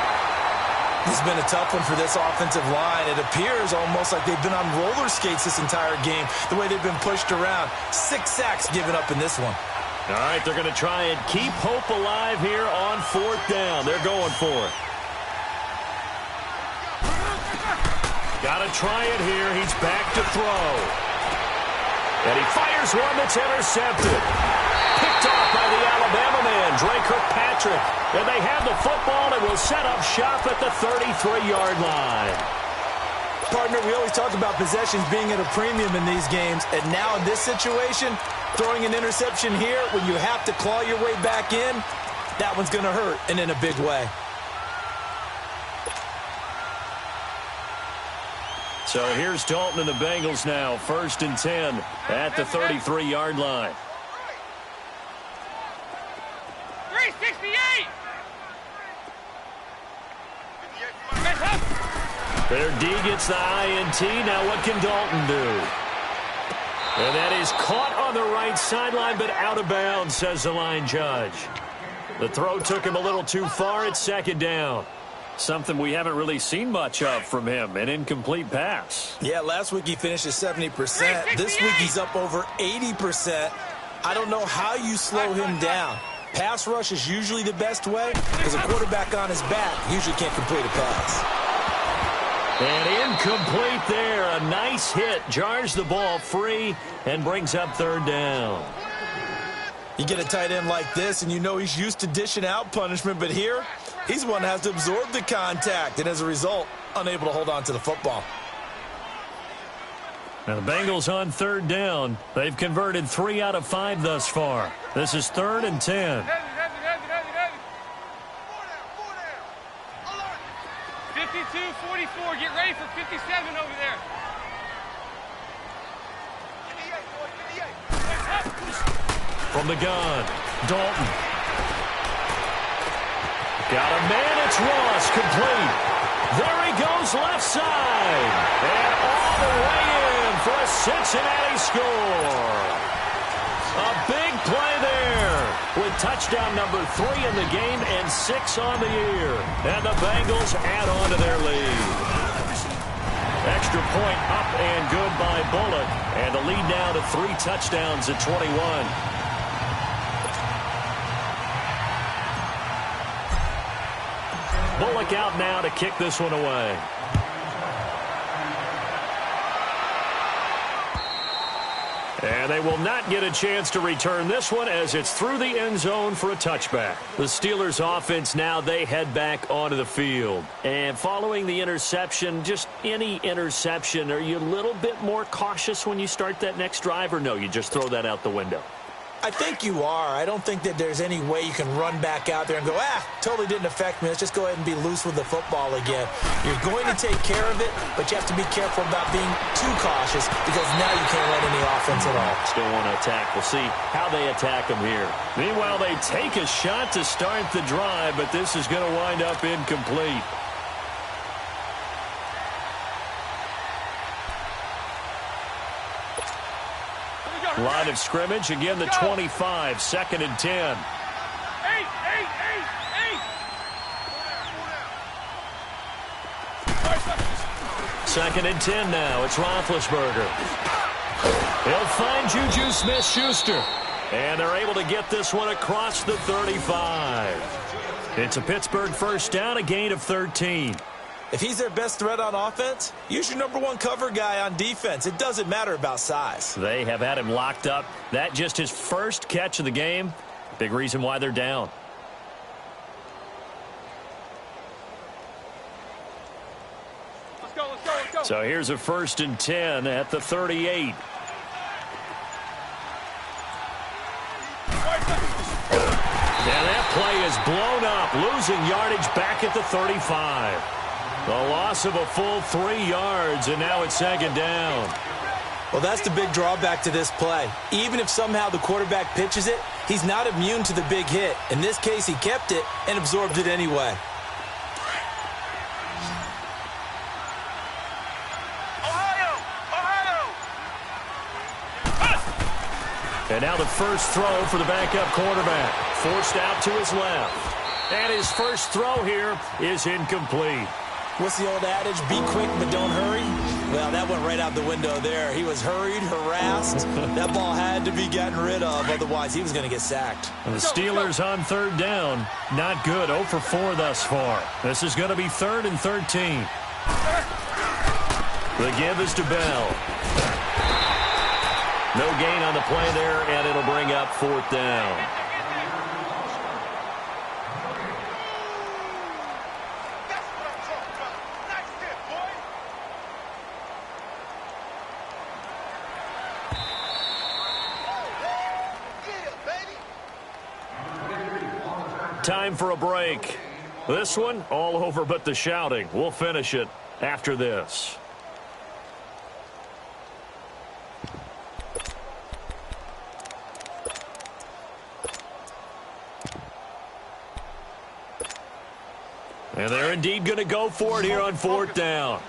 This has been a tough one for this offensive line. It appears almost like they've been on roller skates this entire game, the way they've been pushed around. 6 sacks given up in this one. All right, they're going to try and keep hope alive here on 4th down. They're going for it. Got to try it here. He's back to throw. And he fires one that's intercepted. Picked off by the Alabama man, Dre Kirkpatrick. And they have the football and will set up shop at the 33-yard line. Partner, we always talk about possessions being at a premium in these games. And now in this situation, throwing an interception here when you have to claw your way back in, that one's going to hurt, and in a big way. So here's Dalton and the Bengals now, 1st and 10 at the 33-yard line. 368. Their D gets the INT. Now what can Dalton do? And that is caught on the right sideline, but out of bounds, says the line judge. The throw took him a little too far. It's 2nd down. Something we haven't really seen much of from him, an incomplete pass. Yeah, last week he finished at 70%. This week he's up over 80%. I don't know how you slow him down. Pass rush is usually the best way because a quarterback on his back usually can't complete a pass. And incomplete there. A nice hit. Jars the ball free and brings up 3rd down. You get a tight end like this, and you know he's used to dishing out punishment, but here, he's the one that has to absorb the contact, and as a result, unable to hold on to the football. Now the Bengals on 3rd down. They've converted 3 out of 5 thus far. This is 3rd and 10. 52-44. Get ready for 57 over there. From the gun, Dalton. Got a man, it's Ross, complete. There he goes, left side. And all the way in for a Cincinnati score. A big play there with touchdown number 3 in the game and 6 on the year. And the Bengals add on to their lead. Extra point up and good by Bullock. And the lead now to 3 touchdowns at 21. Bullock out now to kick this one away. And they will not get a chance to return this one as it's through the end zone for a touchback. The Steelers offense now, they head back onto the field. And following the interception, just any interception, are you a little bit more cautious when you start that next drive, or no, you just throw that out the window? I think you are. I don't think that there's any way you can run back out there and go, totally didn't affect me. Let's just go ahead and be loose with the football again. You're going to take care of it, but you have to be careful about being too cautious because now you can't let any offense at all. Still want to attack. We'll see how they attack them here. Meanwhile, they take a shot to start the drive, but this is going to wind up incomplete. Line of scrimmage, again the 25, 2nd and 10. 2nd and 10 now. It's Roethlisberger. He'll find Juju Smith-Schuster. And they're able to get this one across the 35. It's a Pittsburgh first down, a gain of 13. If he's their best threat on offense, use your #1 cover guy on defense. It doesn't matter about size. They have had him locked up. That just his first catch of the game. Big reason why they're down. Let's go, let's go, let's go. So here's a 1st and 10 at the 38. And that play is blown up, losing yardage back at the 35. The loss of a full 3 yards, and now it's 2nd down. Well, that's the big drawback to this play. Even if somehow the quarterback pitches it, he's not immune to the big hit. In this case, he kept it and absorbed it anyway. And now the first throw for the backup quarterback. Forced out to his left. And his first throw here is incomplete. What's the old adage? Be quick, but don't hurry. Well, that went right out the window there. He was hurried, harassed. That ball had to be gotten rid of. Otherwise, he was going to get sacked. And the Steelers on third down. Not good. 0 for 4 thus far. This is going to be 3rd and 13. The give is to Bell. No gain on the play there, and it'll bring up 4th down. Time for a break. This one, all over but the shouting. We'll finish it after this. And they're indeed going to go for it here on 4th down.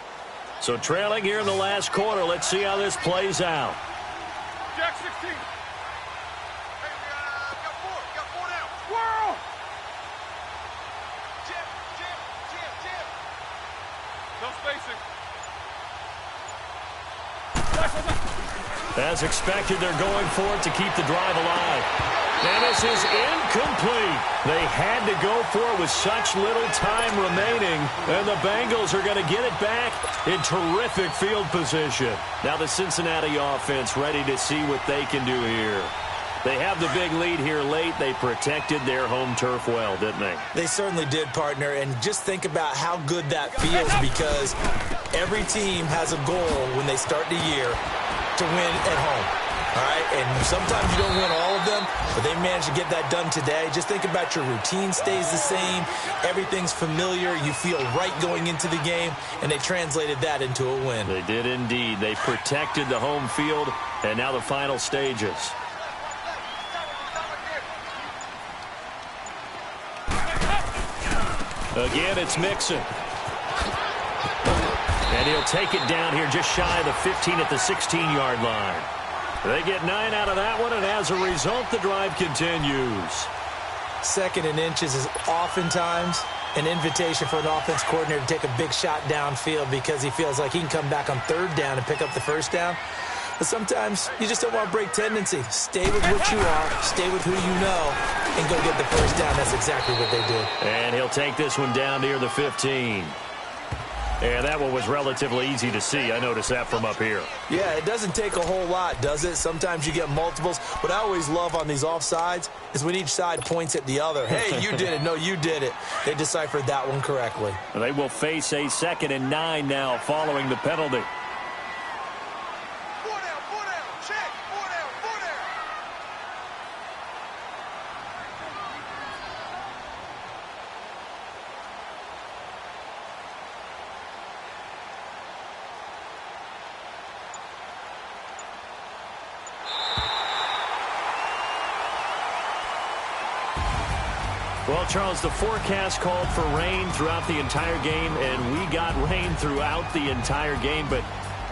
So trailing here in the last quarter. Let's see how this plays out. Jack 16. As expected, they're going for it to keep the drive alive. And this is incomplete. They had to go for it with such little time remaining. And the Bengals are going to get it back in terrific field position. Now the Cincinnati offense ready to see what they can do here. They have the big lead here late. They protected their home turf well, didn't they? They certainly did, partner. And just think about how good that feels, because every team has a goal when they start the year to win at home. All right, and sometimes you don't win all of them, but they managed to get that done today. Just think about your routine stays the same. Everything's familiar. You feel right going into the game, and they translated that into a win. They did indeed. They protected the home field, and now the final stages. Again, it's Mixon. And he'll take it down here just shy of the 15 at the 16-yard line. They get 9 out of that one, and as a result, the drive continues. 2nd and inches is oftentimes an invitation for an offense coordinator to take a big shot downfield because he feels like he can come back on 3rd down and pick up the 1st down. But sometimes you just don't want to break tendency. Stay with what you are, stay with who you know, and go get the 1st down. That's exactly what they did. And he'll take this one down near the 15. And that one was relatively easy to see. I noticed that from up here. Yeah, it doesn't take a whole lot, does it? Sometimes you get multiples. What I always love on these offsides is when each side points at the other. Hey, you did it. No, you did it. They deciphered that one correctly. They will face a 2nd and 9 now following the penalty. Well, Charles, the forecast called for rain throughout the entire game, and we got rain throughout the entire game. But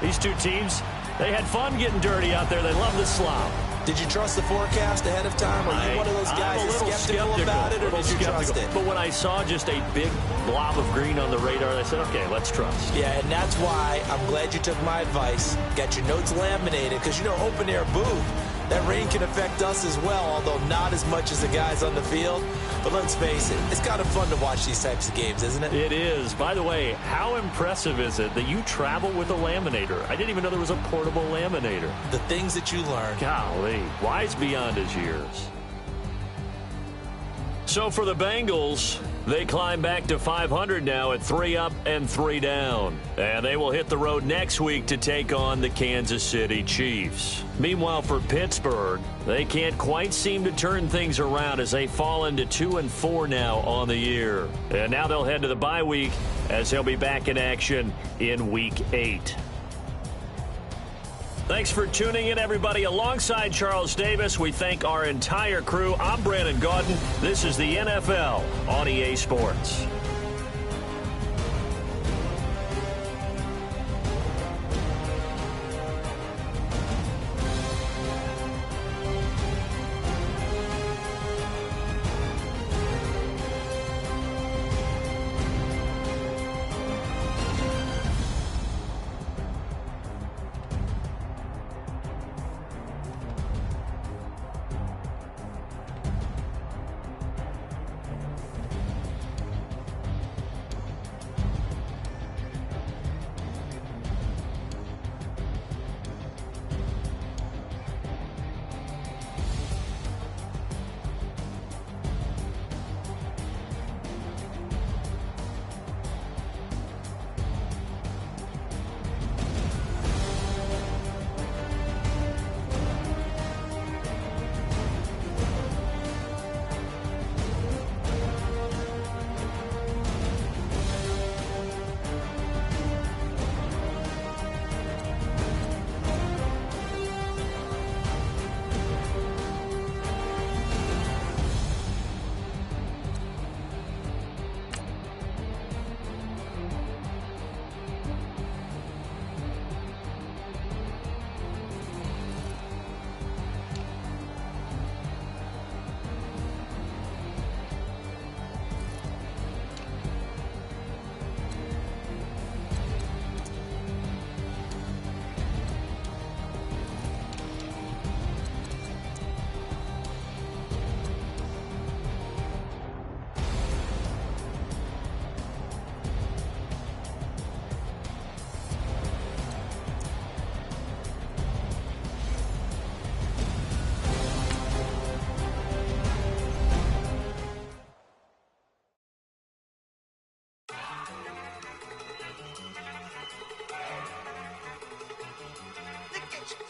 these two teams, they had fun getting dirty out there. They love the slop. Did you trust the forecast ahead of time? Or are you one of those guys that's skeptical about it, or did you trust it? But when I saw just a big blob of green on the radar, I said, okay, let's trust. Yeah, and that's why I'm glad you took my advice. Got your notes laminated, because, you know, open-air booth, that rain can affect us as well, although not as much as the guys on the field. But let's face it, it's kind of fun to watch these types of games, isn't it? It is. By the way, how impressive is it that you travel with a laminator? I didn't even know there was a portable laminator. The things that you learn. Golly, wise beyond his years. So for the Bengals, they climb back to 500 now at 3 up and 3 down. And they will hit the road next week to take on the Kansas City Chiefs. Meanwhile, for Pittsburgh, they can't quite seem to turn things around as they fall into 2-4 now on the year. And now they'll head to the bye week as they'll be back in action in Week 8. Thanks for tuning in, everybody. Alongside Charles Davis, we thank our entire crew. I'm Brandon Gaudin. This is the NFL on EA Sports.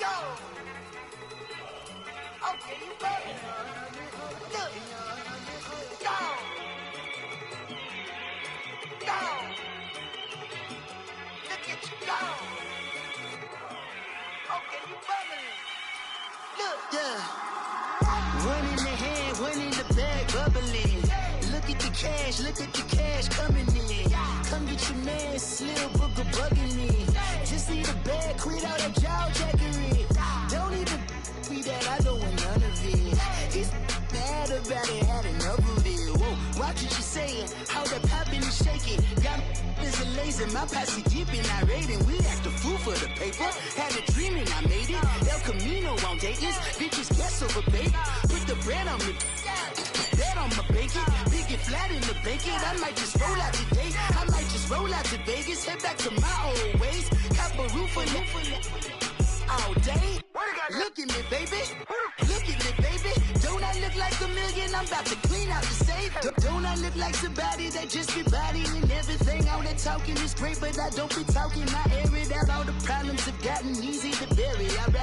Go. Okay, you better. Look. Go. Go. Look at you go. Okay, you bubbling. Look. Yeah. One in the hand, one in the bag, bubbling. Look at the cash coming in. Come get your man, Slim Booker bugging me. Just need a bag, quit all that jaw jackery. Don't even be that, I don't want none of it. He's mad about it, had enough of it. Whoa, watch what you saying, how that poppin' and shaking. Got is a laser, my posse deep and I raiding. We act a fool for the paper. Had a dream and I made it. El Camino on Dayton's, bitches guess over bait. Put the bread on me, bet on my bacon. Big and flat in the bacon. I might just roll out today. I might just roll out to Vegas. Head back to my old ways. Cop a roof for all day. Look at me, baby. Look at me, baby. Don't I look like a million? I'm about to clean out the safe. Don't I look like somebody that just be bodying everything? All that talking is great, but I don't be talking. I air it out. All the problems have gotten easy to bury. I'd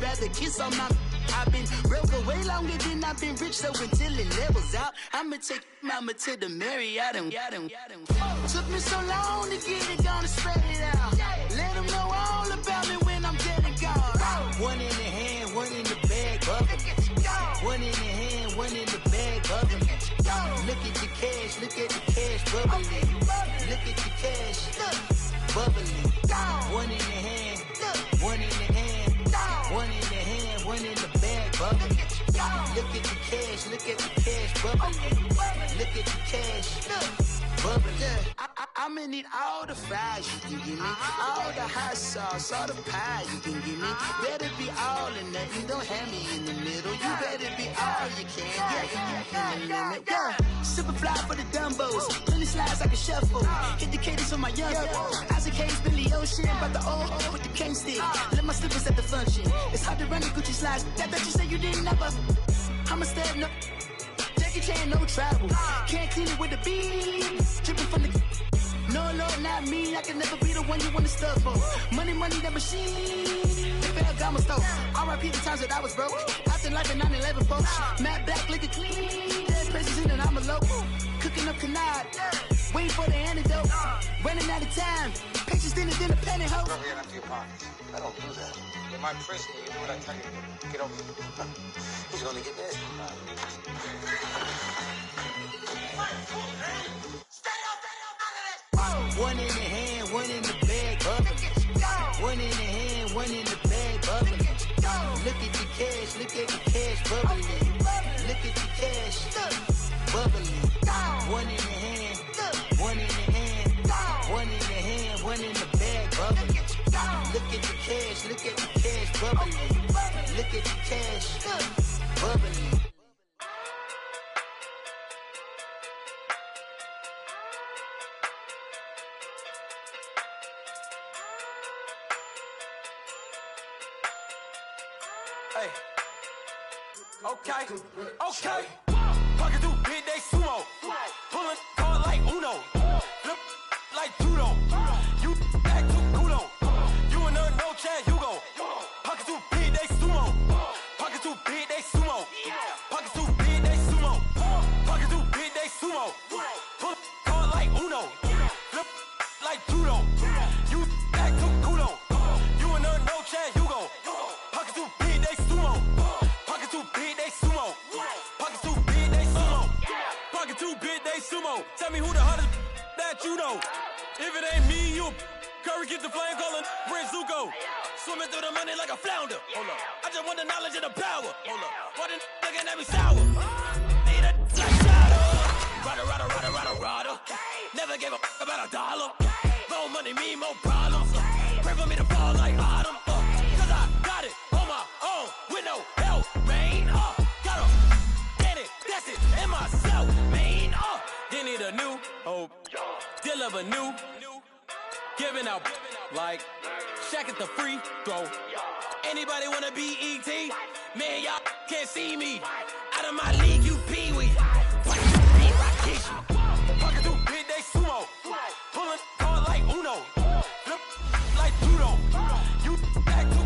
rather kiss on my. I've been broke way longer than I've been rich, so until it levels out, I'ma take mama to the Marriott and took me so long to get it, gonna spread it out. Let them know all about me when I'm dead and gone. One in the hand, one in the bag, bubbling. One in the hand, one in the bag, bubbling. Look at the cash, bubbling. Look at the cash, bubbling. One in the hand, one in the hand, one in the hand, one in the bag, bubbling. Look at the cash, bubbling. Look at the cash, bubbling. I'ma need all the fries you can give me, all the hot sauce, all the pie you can give me. Better be all or nothing, don't have me in the middle. You better be all you can, yeah. Super fly for the Dumbos, plenty slides like a shuffle. Hit the cadence on my young Isaac Hayes, Billy Ocean, but the old with the cane stick. Let my slippers at the function. It's hard to run the Gucci slides. That you say you didn't never. I'm a step no. Jackie Chan, no travel. Can't clean it with the beat. Dripping from the. No, Lord, not me. I can never be the one you want to stuff for. Money, that machine. They fell down my stove. R.I.P. the times that I was broke. Acting like a 9/11 folks. Matte black, liquor clean. Dead presents in and I'm a local. Cooking up canard. Waiting for the antidote. Running out of time. Pictures thinner than a pantyhose. Go ahead empty your pockets. I don't do that. In my prison, you do what I tell you to. Get over here. He's gonna get nasty. One in the hand, one in the bag, bubbling. One in the hand, one in the bag, bubbling. Look at the cash, bubbling. Look at the cash, bubbling. One in the hand, one in the hand, one in the hand, one in the bag, bubbling. Look at the cash, bubbling. Look at the cash, bubbling. Hey. Okay. Pocket through big day sumo. Pulling card like Uno. Flip like judo. You act too kudo. You and her no Chad Hugo. Pocket through big day sumo. Pocket through big day sumo. Pocket through big day sumo. Pocket through big day sumo. Pull card like Uno. Flip like judo. You act too kudo. You and her no Chad Hugo. Pocket through big day sumo. Pocket too big, they sumo. Pocket too big, they sumo. Pocket too big, they sumo. Tell me who the hottest that you know. If it ain't me, you Curry get the flame calling Prince Zuko. Swimming through the money like a flounder. Hold up. I just want the knowledge and the power. Hold up. Why the looking at me sour? Need a like shadow. Rada. Never gave a about a dollar. More money, me, more problems. Pray for me to fall like autumn. Cause I got it on my own with no help, man. Gotta get it, that's it, and myself, man. They need a new hope, deliver new, giving out like Shaq at the free throw. Anybody wanna be E.T.? Man, y'all can't see me. Out of my league, you pee-wee. Pocket too big, they sumo. Pulling card like Uno. Flip like judo. You act too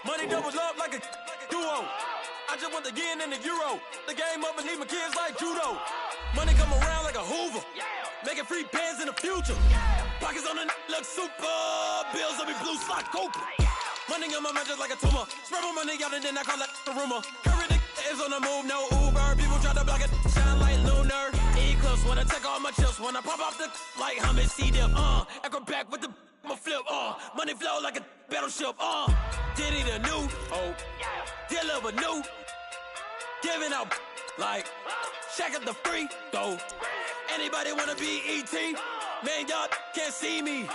Money doubles up like a duo. I just want the yen and the euro. The game up and leave my kids like judo. Money come around like a Hoover. Making free bands in the future. Pockets on the look super. Bills on me blue slot Cooper. Money on my mind just like a tumor. Spread my money out and then I call it a rumor. Curry the is on the move, no Uber. People try to block it, shine like lunar. Eclipse wanna take all my chips. When I pop off the like Hummus, see them. Echo back with the I'ma flip. Money flow like a battleship. Diddy the new. Deliver new. Giving out like Shaq at the free throw. Anybody wanna be ET? Man, y'all can't see me.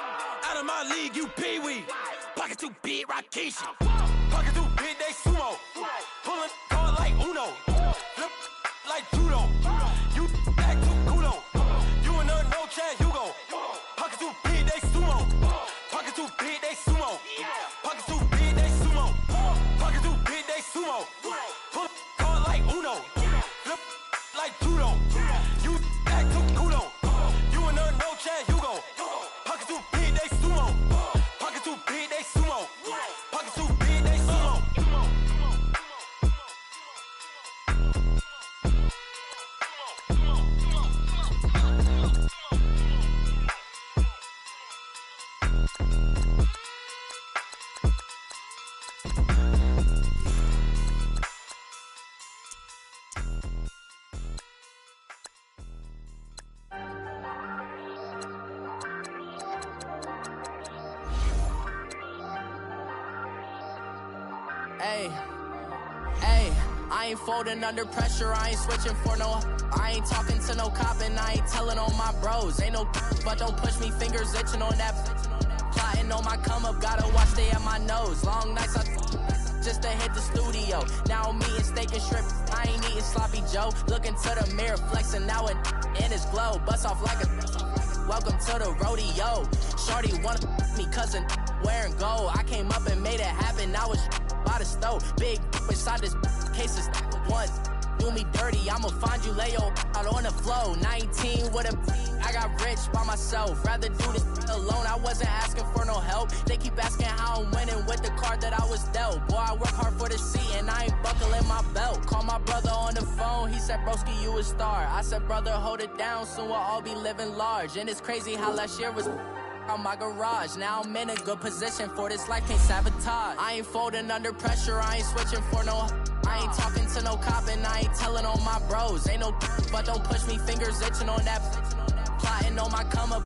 Out of my league, you pee-wee. Pocket too big, Rakishi. Pocket too big, they sumo. Pulling card like Uno. Flip like judo. You act too culo. You and her, no chance, you go. Pocket too big, they sumo. Pocket too big, they sumo. Pocket too big, they sumo. Pocket too big, they sumo. Pull card like Uno. Flip like judo. You act too culo. You and her, no chance, you go. Pocket too big, they sumo. Pocket too big, they sumo. Pocket too big, they sumo. Hey, I ain't folding under pressure, I ain't switching for no. I ain't talking to no cop and I ain't telling on my bros. Ain't no but don't push me, fingers itching on that. Plotting on my come up, gotta watch stay at my nose. Long nights I just to hit the studio. Now I'm eating steak and shrimp, I ain't eating sloppy Joe. Looking to the mirror, flexing now and in his glow. Bust off like a welcome to the rodeo. Shorty wanna me cousin wearing gold. I came up and made it happen, I was by the stove. Big inside this case is once. Do me dirty, I'ma find you, lay your out on the flow. 19 with a I got rich by myself. Rather do this alone, I wasn't asking for no help. They keep asking how I'm winning with the card that I was dealt. Boy, I work hard for the seat and I ain't buckling my belt. Call my brother on the phone, he said, broski, you a star. I said, brother, hold it down, soon we'll all be living large. And it's crazy how last year was on my garage. Now I'm in a good position for this life, can't sabotage. I ain't folding under pressure, I ain't switching for no. I ain't talking to no cop and I ain't telling on my bros. Ain't no but don't push me, fingers itching on that. Plotting on my come up,